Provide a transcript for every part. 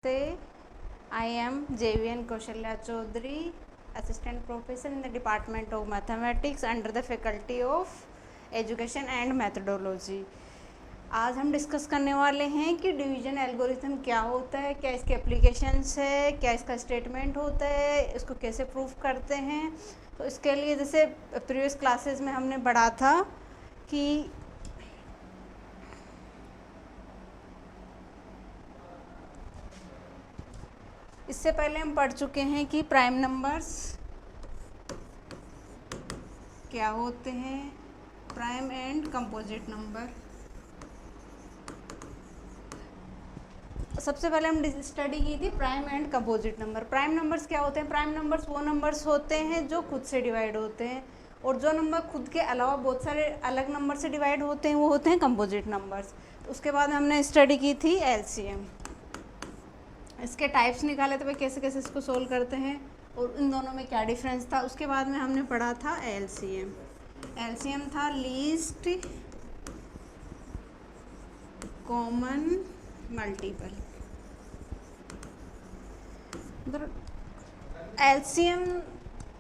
Say, I am JVN Kaushalya Chaudhary, Assistant Professor in the Department of Mathematics under the Faculty of Education and Methodology. आज हम discuss करने वाले हैं कि division algorithm क्या होता है, क्या इसके एप्लीकेशंस है, क्या इसका स्टेटमेंट होता है, इसको कैसे प्रूफ करते हैं। तो इसके लिए जैसे प्रीवियस क्लासेस में हमने पढ़ा था कि इससे पहले हम पढ़ चुके हैं कि प्राइम नंबर्स क्या होते हैं, प्राइम एंड कंपोजिट नंबर। सबसे पहले हम स्टडी की थी prime and composite number. Prime numbers क्या होते हैं? प्राइम नंबर्स वो नंबर्स होते हैं जो खुद से डिवाइड होते हैं, और जो नंबर खुद के अलावा बहुत सारे अलग नंबर से डिवाइड होते हैं वो होते हैं कंपोजिट नंबर्स। तो उसके बाद हमने स्टडी की थी एलसीएम, इसके टाइप्स निकाले थे भाई कैसे कैसे इसको सोल्व करते हैं और इन दोनों में क्या डिफरेंस था। उसके बाद में हमने पढ़ा था एलसीएम। एलसीएम था least common multiple. LCM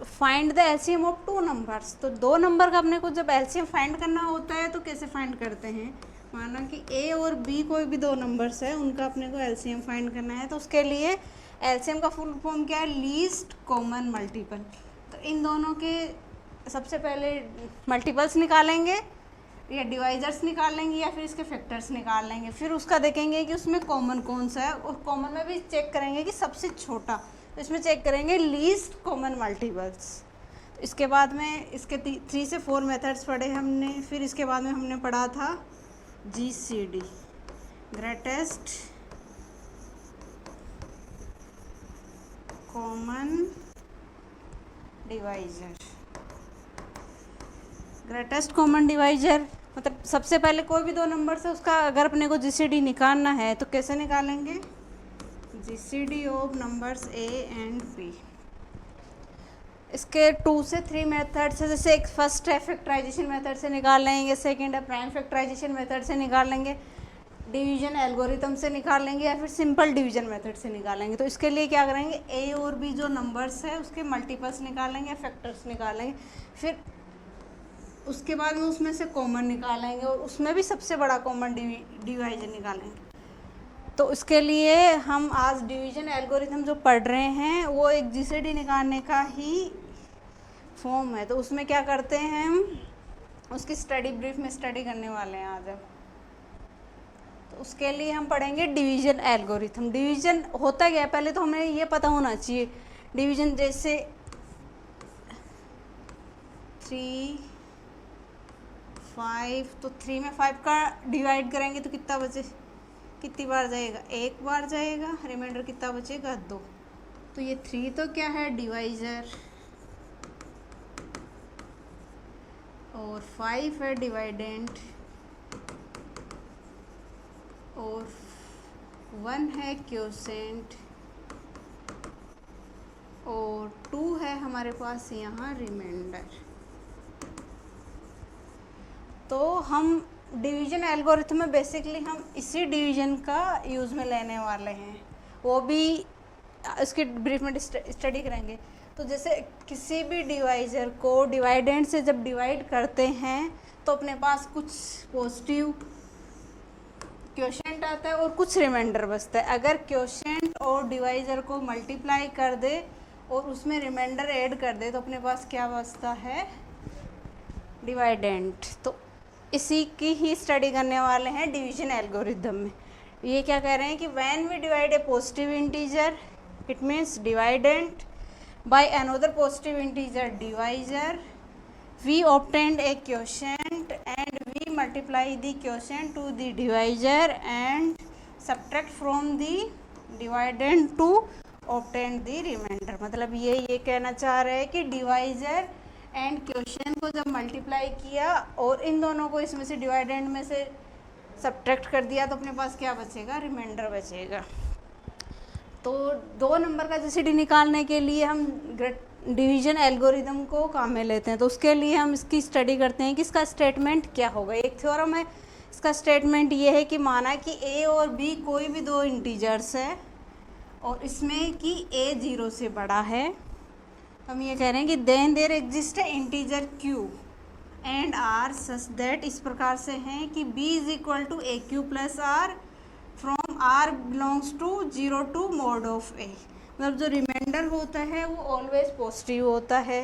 find the LCM of two numbers. तो दो नंबर का अपने को जब एलसीएम फाइंड करना होता है तो कैसे फाइंड करते हैं? माना कि ए और बी कोई भी दो नंबर्स है, उनका अपने को एलसीएम फाइंड करना है। तो उसके लिए एलसीएम का फुल फॉर्म क्या है? Least common multiple. तो इन दोनों के सबसे पहले मल्टीपल्स निकालेंगे या डिवाइजर्स निकालेंगे या फिर इसके फैक्टर्स निकाल लेंगे। फिर उसका देखेंगे कि उसमें कॉमन कौन सा है, और कॉमन में भी चेक करेंगे कि सबसे छोटा। तो इसमें चेक करेंगे लीस्ट कॉमन मल्टीपल्स। तो इसके बाद में इसके 3 से 4 मेथड्स पढ़े हमने। फिर इसके बाद में हमने पढ़ा था GCD, greatest common divisor. Greatest common divisor मतलब सबसे पहले कोई भी दो नंबर से उसका अगर अपने को GCD निकालना है तो कैसे निकालेंगे? GCD of numbers A and B। इसके 2 से 3 मेथड से, जैसे एक फर्स्ट है फैक्टराइजेशन मेथड से निकाल लेंगे, सेकंड है प्राइम फैक्टराइजेशन मेथड से निकाल लेंगे, डिवीजन एल्गोरिथम से निकाल लेंगे, या फिर सिंपल डिवीजन मेथड से निकालेंगे। तो इसके लिए क्या करेंगे? ए और बी जो नंबर्स है उसके मल्टीपल्स निकालेंगे, फैक्टर्स निकालेंगे, फिर उसके बाद में उसमें से कॉमन निकालेंगे और उसमें भी सबसे बड़ा कॉमन डिवाइजर निकालेंगे। तो इसके लिए हम आज डिवीजन एल्गोरिथम जो पढ़ रहे हैं वो एक GCD निकालने का ही फॉर्म है। तो उसमें क्या करते हैं हम उसकी स्टडी ब्रीफ में स्टडी करने वाले हैं आज। तो उसके लिए हम पढ़ेंगे डिवीजन एल्गोरिथम। डिवीजन होता क्या है पहले तो हमें ये पता होना चाहिए। डिवीजन जैसे 3, 5, तो 3 में 5 का डिवाइड करेंगे तो कितना बचे? कितनी बार जाएगा? एक बार जाएगा। रिमाइंडर कितना बचेगा? 2। तो ये 3 तो क्या है? डिवाइजर, और 5 है डिवाइडेंट, और 1 है क्वोशेंट, और 2 है हमारे पास यहाँ रिमाइंडर। तो हम डिवीजन एल्गोरिथम में बेसिकली हम इसी डिवीजन का यूज़ में लेने वाले हैं, वो भी इसकी ब्रीफ में स्टडी करेंगे। तो जैसे किसी भी डिवाइजर को डिवाइडेंट से जब डिवाइड करते हैं तो अपने पास कुछ पॉजिटिव क्वोशेंट आता है और कुछ रिमाइंडर बचता है। अगर क्वोशेंट और डिवाइजर को मल्टीप्लाई कर दे और उसमें रिमाइंडर ऐड कर दे तो अपने पास क्या बचता है? डिवाइडेंट। तो इसी की ही स्टडी करने वाले हैं डिवीजन एल्गोरिथम में। ये क्या कह रहे हैं कि when we divide a positive integer it means dividend by another positive integer divisor, we obtained a quotient and we multiply the quotient to the divisor and subtract from the dividend to obtain the remainder। मतलब ये कहना चाह रहे हैं कि divisor and quotient को जब multiply किया और इन दोनों को इसमें से डिवाइडेंड में से सब्ट्रैक्ट कर दिया तो अपने पास क्या बचेगा? रिमाइंडर बचेगा। तो दो नंबर का GCD निकालने के लिए हम डिवीजन एल्गोरिथम को काम में लेते हैं। तो उसके लिए हम इसकी स्टडी करते हैं कि इसका स्टेटमेंट क्या होगा। एक थ्योरम है, इसका स्टेटमेंट ये है कि माना कि A और B कोई भी दो इंटीजर्स है, और इसमें कि a 0 से बड़ा है, हम ये कह रहे हैं कि देन देयर एग्जिस्ट है integer q and r such that, इस प्रकार से हैं कि b is equal to a q plus r from r belongs to 0 to mod of a। मतलब जो रिमाइंडर होता है वो ऑलवेज पॉजिटिव होता है।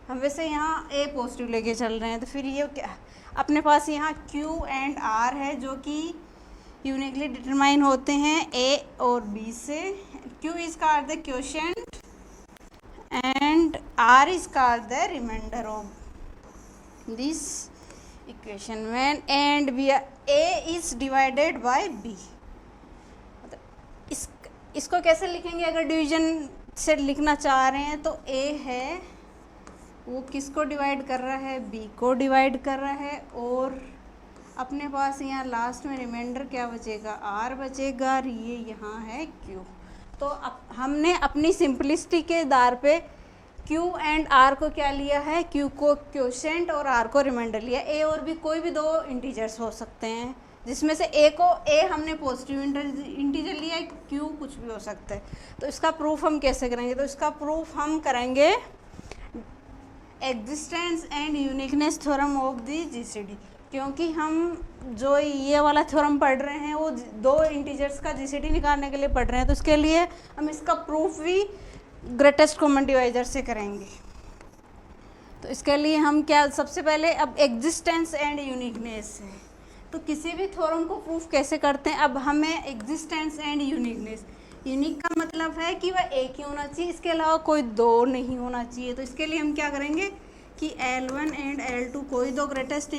हम वैसे यहाँ a पॉजिटिव लेके चल रहे हैं, तो फिर ये क्या अपने पास यहाँ q एंड r है जो कि यूनिकली डिटरमाइन होते हैं a और b से। q is called the quotient and r is called the remainder of this equation when and we are a is divided by b। इसको कैसे लिखेंगे अगर डिवीजन से लिखना चाह रहे हैं, तो a है वो किसको डिवाइड कर रहा है, b को डिवाइड कर रहा है, और अपने पास यहाँ लास्ट में रिमाइंडर क्या बचेगा, r बचेगा, और ये यहाँ है q। तो अब हमने अपनी सिंपलिसिटी के आधार पे q एंड r को क्या लिया है, q को क्वोशिएंट और r को रिमाइंडर लिया। a और b कोई भी दो इंटीजर्स हो सकते हैं, जिसमें से a हमने पॉजिटिव इंटीजर लिया है, q कुछ भी हो सकता है। तो इसका प्रूफ हम कैसे करेंगे, तो इसका प्रूफ हम करेंगे existence and uniqueness theorem of the GCD. क्योंकि हम जो ये वाला थ्योरम पढ़ रहे हैं वो दो इंटीजर्स का जीसीडी निकालने के लिए पढ़ रहे हैं, तो इसके लिए हम इसका प्रूफ भी ग्रेटेस्ट कॉमन डिवाइजर से करेंगे। तो इसके लिए हम क्या, सबसे पहले अब एग्जिस्टेंस एंड यूनिकनेस है, तो किसी भी थ्योरम को प्रूफ कैसे करते हैं। अब हमें एग्जिस्टेंस एंड यूनिकनेस, यूनिक का मतलब है कि वह एक ही होना चाहिए, इसके अलावा कोई दो नहीं होना चाहिए। तो इसके लिए हम क्या करेंगे कि L1 एंड L2 कोई दो ग्रेटेस्ट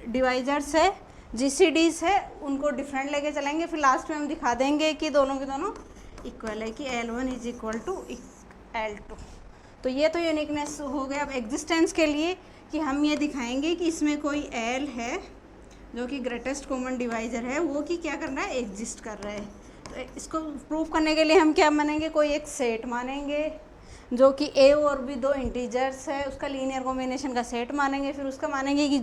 डिवाइजर्स है, जीसीडीज है, उनको डिफरेंट लेके चलेंगे, फिर लास्ट में हम दिखा देंगे कि दोनों के दोनों इक्वल है, कि L1 is equal to L2। तो ये तो यूनिकनेस हो गया। अब एग्जिस्टेंस के लिए कि हम ये दिखाएंगे कि इसमें कोई L है जो कि ग्रेटेस्ट कॉमन डिवाइजर है, वो कि क्या कर रहा है, एग्जिस्ट कर रहा है। तो इसको प्रूफ करने के लिए हम क्या मानेंगे, कोई एक सेट मानेंगे जो कि a और b दो इंटीजर्स है, उसका लीनियर कॉम्बिनेशन का सेट मानेंगे, फिर उसका मानेंगे कि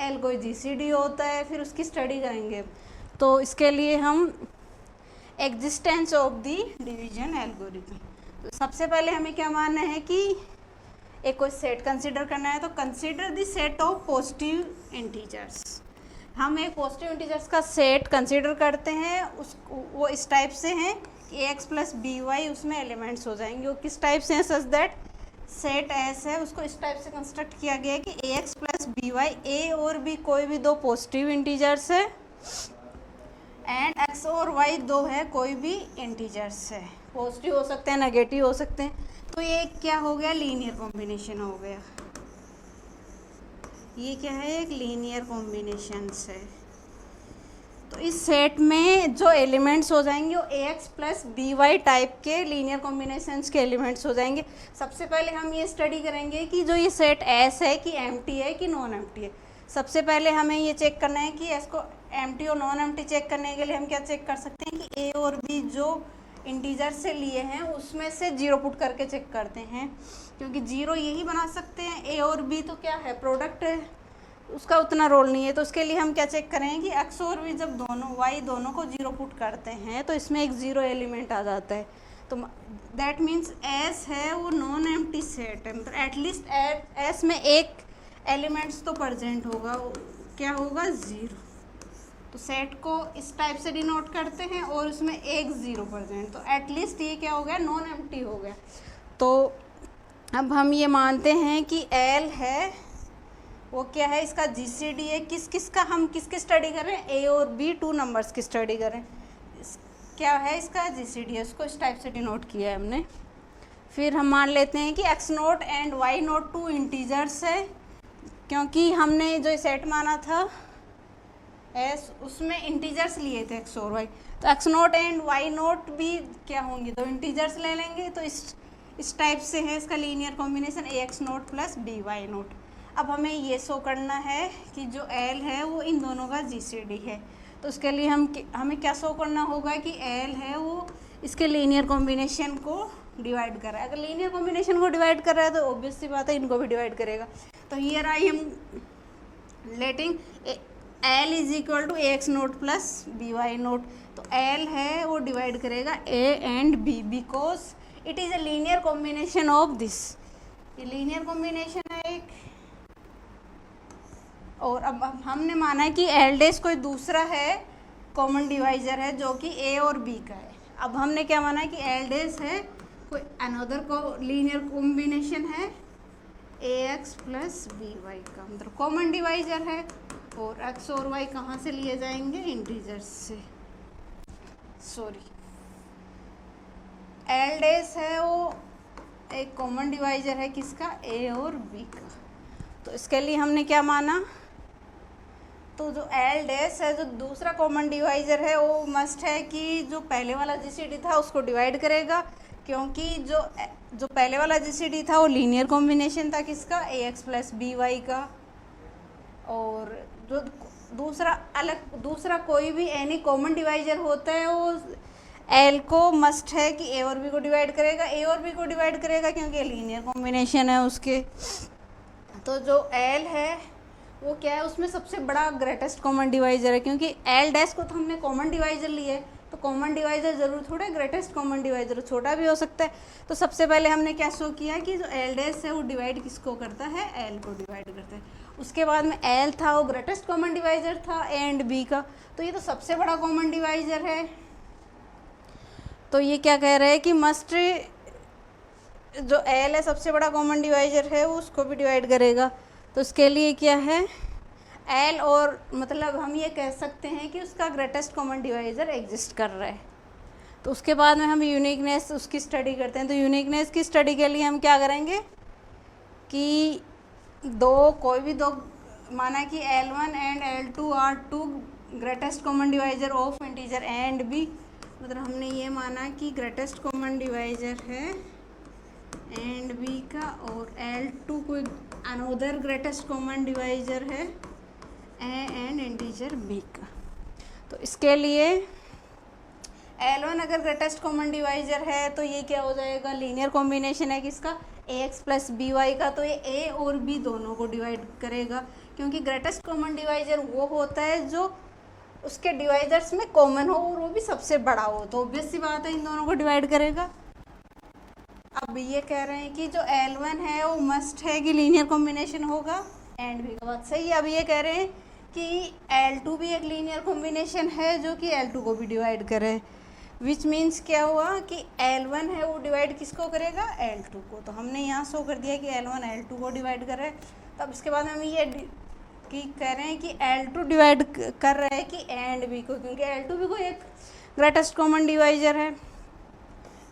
l कोई जीसीडी होता है, फिर उसकी स्टडी करेंगे। तो इसके लिए हम existence of the division algorithm, तो सबसे पहले हमें क्या मानना है कि एक कोई सेट कंसीडर करना है। तो consider the set of positive integers, हम एक पॉजिटिव इंटीजर्स का सेट कंसीडर करते हैं, वो इस टाइप से हैं कि ax प्लस बी वाई उसमें एलिमेंट्स हो जाएंगे। वो किस टाइप से हैं, सच दैट सेट एस है, उसको इस टाइप से कंस्ट्रक्ट किया गया है कि ax प्लस बी वाई ए और बी कोई भी दो पॉजिटिव इंटीजर्स है, एंड x और y दो है कोई भी इंटीजर्स है, पॉजिटिव हो सकते हैं, नेगेटिव हो सकते हैं। तो ये क्या हो गया, लीनियर कॉम्बिनेशन हो गया। ये क्या है, एक लीनियर कॉम्बिनेशन है। तो इस सेट में जो एलिमेंट्स हो जाएंगे वो ax plus b y type के लीनियर कॉम्बिनेशंस के एलिमेंट्स हो जाएंगे। सबसे पहले हम ये स्टडी करेंगे कि जो ये सेट S है कि एम्प्टी है कि नॉन एम्प्टी है। सबसे पहले हमें ये चेक करना है कि S को एम्प्टी और नॉन एम्प्टी चेक करने के लिए हम क्या चेक कर सकते हैं कि a और b जो इंटीजर से लिए हैं उसमें से 0 पुट करके चेक करते हैं, क्योंकि 0 यही बना सकते हैं, a और b तो क्या है, प्रोडक्ट है, उसका उतना रोल नहीं है। तो उसके लिए हम क्या चेक करेंगे कि x और b जब दोनों y दोनों को 0 पुट करते हैं तो इसमें एक 0 एलिमेंट आ जाता है। तो दैट मीन्स S है वो नॉन एम्प्टी सेट है, मतलब एटलीस्ट S में एक एलिमेंट्स तो प्रेजेंट होगा, क्या होगा, 0। तो सेट को इस टाइप से डिनोट करते हैं और उसमें एक 0 प्रेजेंट, तो एटलीस्ट ये क्या हो गया, नॉन एम्प्टी हो गया। तो अब हम ये मानते हैं कि L है वो क्या है, इसका जीसीडी है, हम किसकी स्टडी कर रहे हैं, a और b टू नंबर्स की स्टडी कर रहे हैं, क्या है इसका जीसीडी है, उसको इस टाइप से डिनोट किया है हमने। फिर हम मान लेते हैं कि x naught and y naught two integers है, क्योंकि हमने जो सेट माना था S उसमें इंटीजर्स लिए थे x और y, तो x naught and y note भी क्या होंगे, तो इंटीजर्स ले लेंगे। तो इस टाइप से है इसका linear combination ax note plus by note. अब हमें ये शो करना है कि जो L है वो इन दोनों का जीसीडी है। तो उसके लिए हमें क्या शो करना होगा कि L है वो इसके लीनियर कॉम्बिनेशन को डिवाइड कर रहा है। अगर लीनियर कॉम्बिनेशन को डिवाइड कर रहा है तो ऑब्वियस सी बात है इनको भी डिवाइड करेगा। तो here I am letting L is equal to a x naught plus b y naught, तो एल है वो डिवाइड करेगा a and b because it is a linear combination of this, ये लीनियर कॉम्बिनेशन है एक। और अब हमने माना है कि एल डैश कोई दूसरा है कॉमन डिवाइजर है जो कि ए और बी का है। अब हमने क्या माना है कि एल डैश है कोई अनदर को लीनियर कॉम्बिनेशन है ए एक्स प्लस बी वाई का, मतलब कॉमन डिवाइजर है। और एक्स और वाई कहाँ से लिए जाएंगे, इंटीजर्स से। सॉरी, एल डैश है वो एक कॉमन डिवाइजर है किसका, ए और बी का। तो इसके लिए हमने क्या माना, तो जो एल डैश है जो दूसरा कॉमन डिवाइजर है वो मस्ट है कि जो पहले वाला जीसीडी था उसको डिवाइड करेगा, क्योंकि जो पहले वाला जीसीडी था वो लीनियर कॉम्बिनेशन था किसका, ए एक्स प्लस बी वाई का। और जो दूसरा कोई भी एनी कॉमन डिवाइजर होता है वो एल को मस्ट है कि ए और बी को डिवाइड करेगा, ए और बी को डिवाइड करेगा क्योंकि लीनियर कॉम्बिनेशन है उसके। तो जो एल है वो क्या है, उसमें सबसे बड़ा ग्रेटेस्ट कॉमन डिवाइजर है, क्योंकि एल डैश को तो हमने कॉमन डिवाइजर लिए, तो कॉमन डिवाइजर जरूर थोड़ा ग्रेटेस्ट कॉमन डिवाइजर छोटा भी हो सकता है। तो सबसे पहले हमने क्या शो किया कि जो एल डैश है वो डिवाइड किसको करता है, एल को डिवाइड करता है। उसके बाद में एल था वो ग्रेटेस्ट कॉमन डिवाइजर था ए एंड बी का, तो ये तो सबसे बड़ा कॉमन डिवाइजर है। तो ये क्या कह रहे हैं कि मस्ट जो एल है सबसे बड़ा कॉमन डिवाइजर है वो उसको भी डिवाइड करेगा। तो उसके लिए क्या है, एल और मतलब हम ये कह सकते हैं कि उसका ग्रेटेस्ट कॉमन डिवाइजर एग्जिस्ट कर रहा है। तो उसके बाद में हम यूनिकनेस उसकी स्टडी करते हैं। तो यूनिकनेस की स्टडी के लिए हम क्या करेंगे कि कोई भी दो माना कि L1 and L2 are two greatest common divisor of integer a and b, मतलब हमने ये माना कि ग्रेटेस्ट कॉमन डिवाइजर है एंड बी का, और L2 कोई अनदर ग्रेटेस्ट कॉमन डिवाइजर है ए एंड इंटीजर बी का। तो इसके लिए L1 अगर ग्रेटेस्ट कॉमन डिवाइजर है तो ये क्या हो जाएगा, लीनियर कॉम्बिनेशन है किसका, ए एक्स प्लस बी वाई का, तो ये ए और बी दोनों को डिवाइड करेगा, क्योंकि ग्रेटेस्ट कॉमन डिवाइजर वो होता है जो उसके डिवाइजर्स में कॉमन हो और वो भी सबसे बड़ा हो, तो ऑब्वियस सी बात है इन दोनों को डिवाइड करेगा। अब ये कह रहे हैं कि जो L1 है वो मस्ट है कि लीनियर कॉम्बिनेशन होगा एंड बी का, बात सही है। अब ये कह रहे हैं कि L2 भी एक लीनियर कॉम्बिनेशन है जो कि L2 को भी डिवाइड करे, विच मीन्स क्या हुआ कि L1 है वो डिवाइड किसको करेगा, L2 को। तो हमने यहाँ शो कर दिया कि L1 L2 को डिवाइड कर रहे हैं। तब इसके बाद हम ये कि कह रहे हैं कि L2 डिवाइड कर रहे हैं कि एंड बी को, क्योंकि L2 भी कोई एक ग्रेटेस्ट कॉमन डिवाइजर है,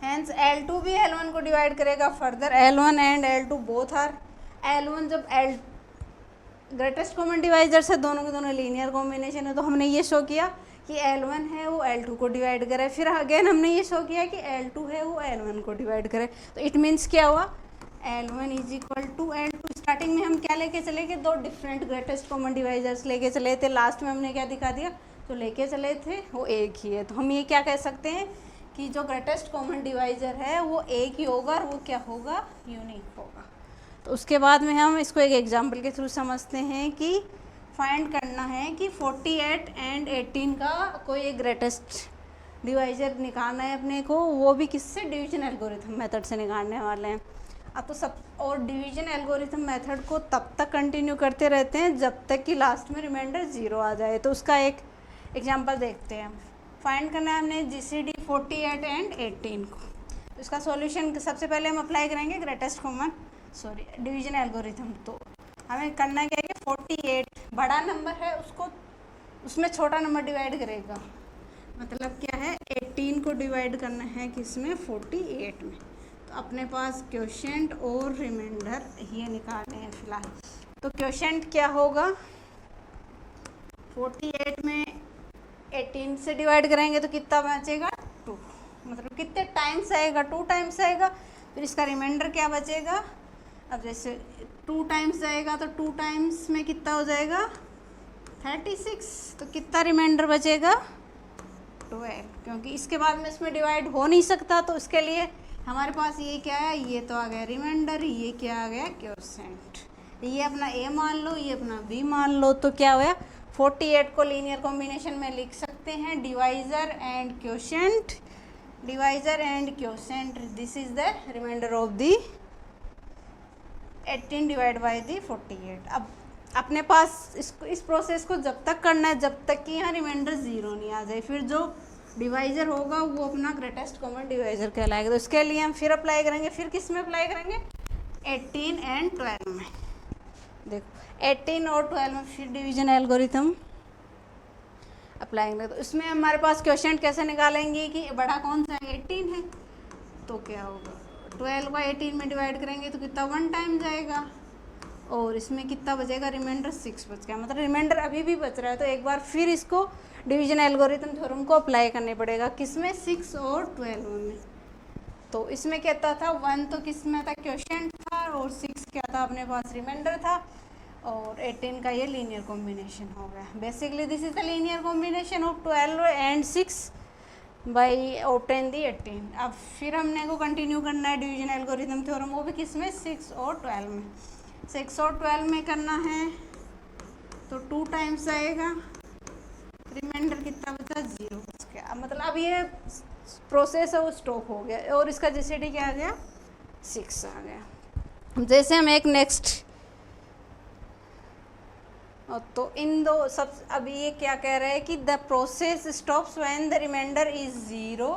हैंस L2 भी L1 को डिवाइड करेगा। Further L1 and L2 both are L1 जब ग्रेटेस्ट कॉमन डिवाइजर से दोनों के दोनों लीनियर कॉम्बिनेशन है, तो हमने ये शो किया कि L1 है वो L2 को डिवाइड करे। फिर अगेन हमने ये शो किया कि L2 है वो L1 को डिवाइड करे। तो इट मीन्स क्या हुआ, L1 is equal to L2। Starting में हम क्या लेके चले कि दो डिफरेंट ग्रेटेस्ट कॉमन डिवाइजर्स लेके चले थे, लास्ट में हमने क्या दिखा दिया, जो लेके चले थे वो एक ही है। तो हम ये क्या कह सकते हैं कि जो ग्रेटेस्ट कॉमन डिवाइजर है वो एक ही होगा और वो क्या होगा, यूनिक होगा। तो उसके बाद में हम इसको एक एग्जांपल के थ्रू समझते हैं कि फाइंड करना है कि 48 एंड 18 का कोई एक ग्रेटेस्ट डिवाइजर निकालना है अपने को, वो भी किससे, डिवीजन एल्गोरिथम मेथड से निकालने वाले हैं। अब तो सब और डिवीजन एल्गोरिथम मेथड को तब तक कंटिन्यू करते रहते हैं जब तक कि लास्ट में रिमाइंडर 0 आ जाए। तो उसका एक एग्जांपल देखते हैं। फाइंड करना है हमने GCD 48 एंड 18 को। तो इसका सॉल्यूशन सबसे पहले हम अप्लाई करेंगे ग्रेटेस्ट कॉमन डिवीजन एल्गोरिथम। तो हमें करना क्या है कि 48 बड़ा नंबर है उसको उसमें छोटा नंबर डिवाइड करेगा, मतलब क्या है 18 को डिवाइड करना है किसमें, 48 में। तो अपने पास क्वोशिएंट और रिमाइंडर ये निकालने हैं फिलहाल। तो क्वोशिएंट क्या होगा, 48 में 18 से डिवाइड करेंगे तो कितना बचेगा, 2, मतलब कितने टाइम्स आएगा, 2 टाइम्स आएगा। फिर इसका रिमाइंडर क्या बचेगा, अब जैसे 2 टाइम्स जाएगा तो 2 टाइम्स में कितना हो जाएगा, 36। तो कितना रिमाइंडर बचेगा, 12, क्योंकि इसके बाद में इसमें डिवाइड हो नहीं सकता। तो इसके लिए हमारे पास ये क्या है, ये तो आ गया रिमाइंडर, ये क्या आ गया क्वोशिएंट। ये अपना A मान लो, ये अपना B मान लो, तो क्या हुआ 48 को लीनियर कॉम्बिनेशन में लिख सकते हैं divisor and quotient, divisor and quotient, this is the remainder of the 18 divide by the 48। अब अपने पास इस प्रोसेस को जब तक करना है जब तक कि यहाँ रिमाइंडर 0 नहीं आ जाए, फिर जो डिवाइजर होगा वो अपना ग्रेटेस्ट कॉमन डिवाइजर कहलाएगा। तो इसके लिए हम फिर अप्लाई करेंगे, फिर किस में अप्लाई करेंगे, 18 एंड 12 में। देखो 18 और 12 में फिर डिवीजन एल्गोरिथम अप्लाई करेंगे। तो इसमें हमारे पास क्वोशिएंट कैसे निकालेंगे कि बड़ा कौन सा है, 18 है, तो क्या होगा 12 को 18 में डिवाइड करेंगे तो कितना 1 टाइम जाएगा, और इसमें कितना बचेगा, रिमाइंडर 6 बच गया, मतलब रिमाइंडर अभी भी बच रहा है। तो एक बार फिर इसको डिवीजन एल्गोरिथम थ्योरम को अप्लाई करने पड़ेगा, किसमें, 6 और 12 में। तो इसमें कहता था 1 तो किस में था, क्वोशिएंट था, और 6 क्या था, अपने पास रिमाइंडर था, और 18 का ये लीनियर कॉम्बिनेशन हो गया। Basically this is the linear combination of 12 and 6 by obtain the 18। अब फिर हमने को कंटिन्यू करना है डिवीजन एल्गोरिथम थ्योरम, वो भी किस में, 6 और 12 में। 6 और 12 में करना है तो 2 टाइम्स आएगा, रिमाइंडर कितना बचा, 0 बच गया। मतलब अब ये प्रोसेस है वो स्टॉप हो गया, और इसका जीसीडी क्या आ गया, 6 आ गया। जैसे हम एक नेक्स्ट, तो इन दो सब, अभी ये क्या कह रहे हैं कि the process stops when the remainder is 0,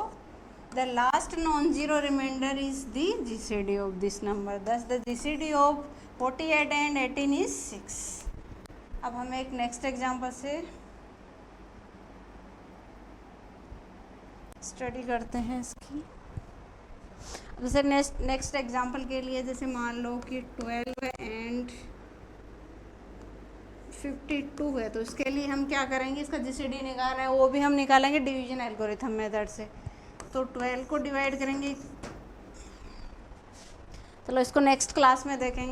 the last non zero remainder is the GCD of this number, thus the GCD of 48 and 18 is 6। अब हम एक नेक्स्ट एग्जांपल से स्टडी करते हैं इसकी। अब जैसे नेक्स्ट एग्जांपल के लिए, जैसे मान लो कि 12 एंड 52 है, तो इसके लिए हम क्या करेंगे, इसका जीसीडी निकालना है, वो भी हम निकालेंगे डिवीजन एल्गोरिथम मेथड से। तो 12 को डिवाइड करेंगे, चलो इसको नेक्स्ट क्लास में देखेंगे।